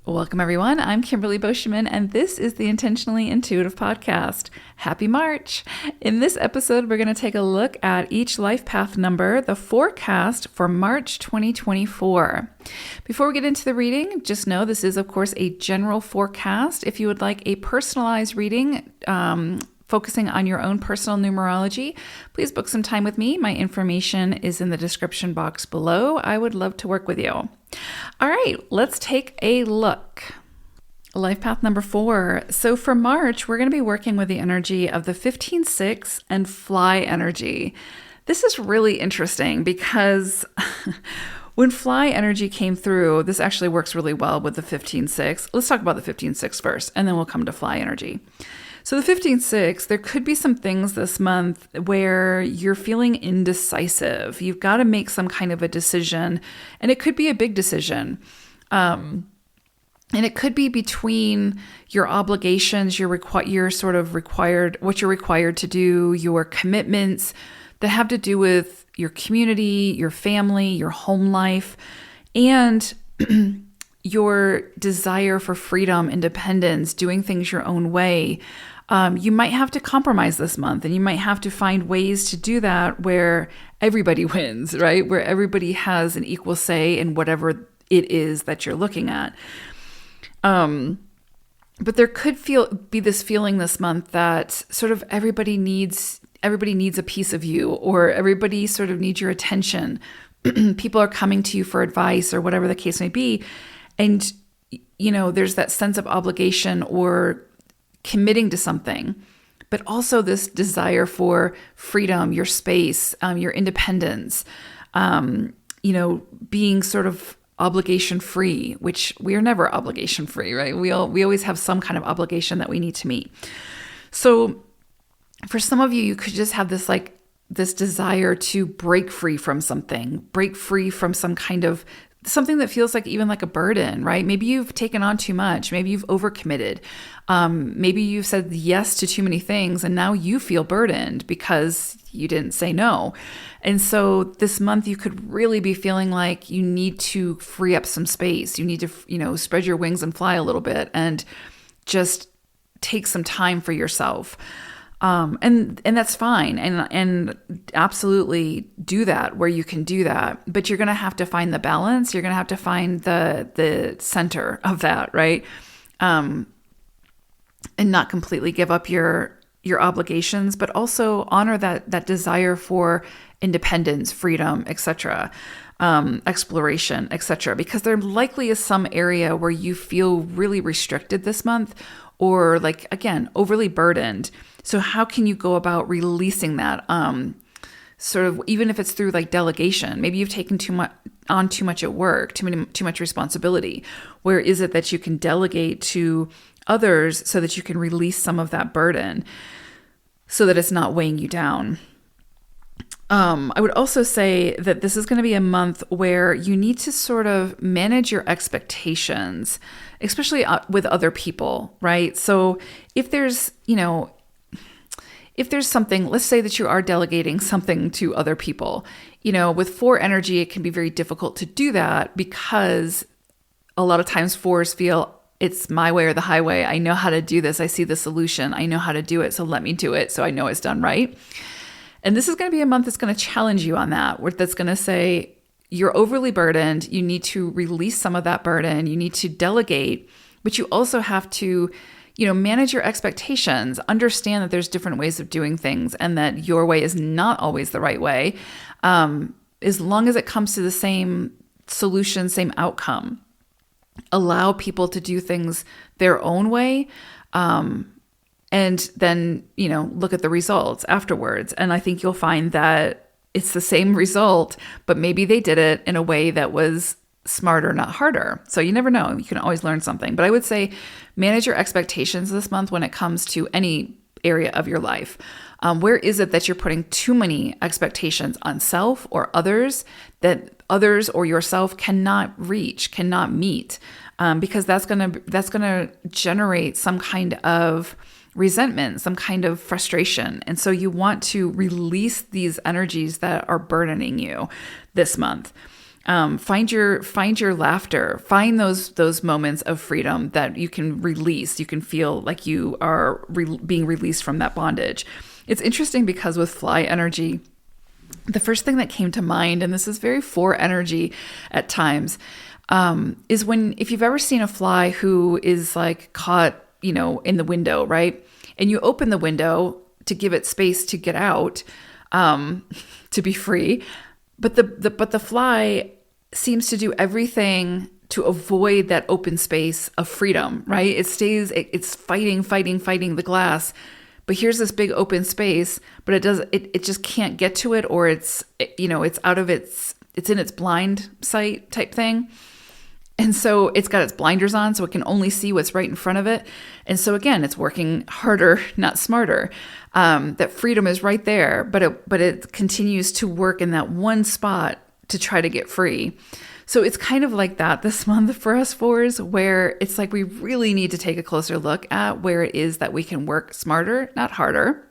Welcome, everyone. I'm Kimberly Boschman, and this is the Intentionally Intuitive Podcast. Happy March! In this episode, we're going to take a look at each life path number, the forecast for March 2024. Before we get into the reading, just know this is, of course, a general forecast. If you would like a personalized reading, focusing on your own personal numerology, please book some time with me. My information is in the description box below. I would love to work with you. All right, let's take a look. Life path number 4. So for March, we're going to be working with the energy of the 15-6 and fly energy. This is really interesting because when fly energy came through, this actually works really well with the 15-6. Let's talk about the 15-6 first, and then we'll come to fly energy. So the 15-6, there could be some things this month where you're feeling indecisive. You've got to make some kind of a decision, and it could be a big decision. And it could be between your obligations, what you're required to do, your commitments that have to do with your community, your family, your home life, and your desire for freedom, independence, doing things your own way. You might have to compromise this month, and you might have to find ways to do that where everybody wins, right? Where everybody has an equal say in whatever it is that you're looking at. But there could be this feeling this month that sort of everybody needs a piece of you, or everybody sort of needs your attention. People are coming to you for advice or whatever the case may be. And, there's that sense of obligation or committing to something, but also this desire for freedom, your space, your independence, being sort of obligation free, which we are never obligation free, right? We always have some kind of obligation that we need to meet. So for some of you, you could just have this desire to break free from something, break free from some kind of something that feels even like a burden, right? Maybe you've taken on too much. Maybe you've overcommitted. Maybe you've said yes to too many things, and now you feel burdened because you didn't say no. And so this month you could really be feeling like you need to free up some space. You need to, spread your wings and fly a little bit and just take some time for yourself. And that's fine. And absolutely do that where you can do that, but you're going to have to find the balance. You're going to have to find the center of that, right? And not completely give up your obligations, but also honor that desire for independence, freedom, etc., exploration, etc., because there likely is some area where you feel really restricted this month, or again, overly burdened. So how can you go about releasing that? Sort of, even if it's through delegation, maybe you've taken too much at work, too much responsibility. Where is it that you can delegate to others so that you can release some of that burden, so that it's not weighing you down? I would also say that this is going to be a month where you need to sort of manage your expectations, especially with other people, right? So if there's something, let's say that you are delegating something to other people, with 4 energy, it can be very difficult to do that because a lot of times 4s feel it's my way or the highway. I know how to do this. I see the solution. I know how to do it. So let me do it. So I know it's done right. And this is going to be a month that's going to challenge you on that, that's going to say you're overly burdened. You need to release some of that burden. You need to delegate, but you also have to manage your expectations, understand that there's different ways of doing things and that your way is not always the right way, as long as it comes to the same solution, same outcome. Allow people to do things their own way, and then, look at the results afterwards. And I think you'll find that it's the same result, but maybe they did it in a way that was smarter, not harder. So you never know. You can always learn something. But I would say manage your expectations this month when it comes to any area of your life. Where is it that you're putting too many expectations on self or others that others or yourself cannot reach, cannot meet? Because that's gonna generate some kind of resentment, some kind of frustration. And so you want to release these energies that are burdening you this month. Find your laughter. Find those moments of freedom that you can release. You can feel like you are being released from that bondage. It's interesting because with fly energy, the first thing that came to mind, and this is very 4 energy at times, is if you've ever seen a fly who is like caught, in the window, right? And you open the window to give it space to get out, to be free. But the fly seems to do everything to avoid that open space of freedom, right? It's fighting the glass. But here's this big open space, but it just can't get to it, or it's in its blind sight type thing. And so it's got its blinders on, so it can only see what's right in front of it. And so again, it's working harder, not smarter. That freedom is right there, but it continues to work in that one spot to try to get free. So it's kind of like that this month for us 4s, where it's like we really need to take a closer look at where it is that we can work smarter, not harder.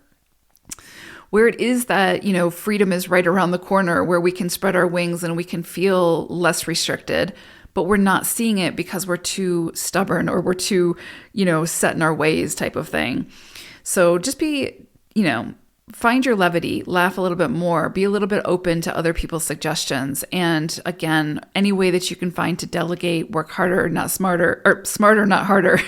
Where it is that, freedom is right around the corner, where we can spread our wings and we can feel less restricted, but we're not seeing it because we're too stubborn or we're too, set in our ways type of thing. So just be, find your levity, laugh a little bit more, be a little bit open to other people's suggestions. And again, any way that you can find to delegate, work harder, not smarter, or smarter, not harder,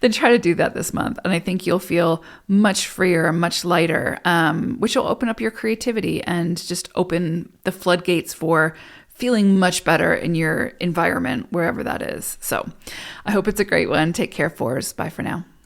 then try to do that this month. And I think you'll feel much freer, much lighter, which will open up your creativity and just open the floodgates for feeling much better in your environment, wherever that is. So I hope it's a great one. Take care, 4s. Bye for now.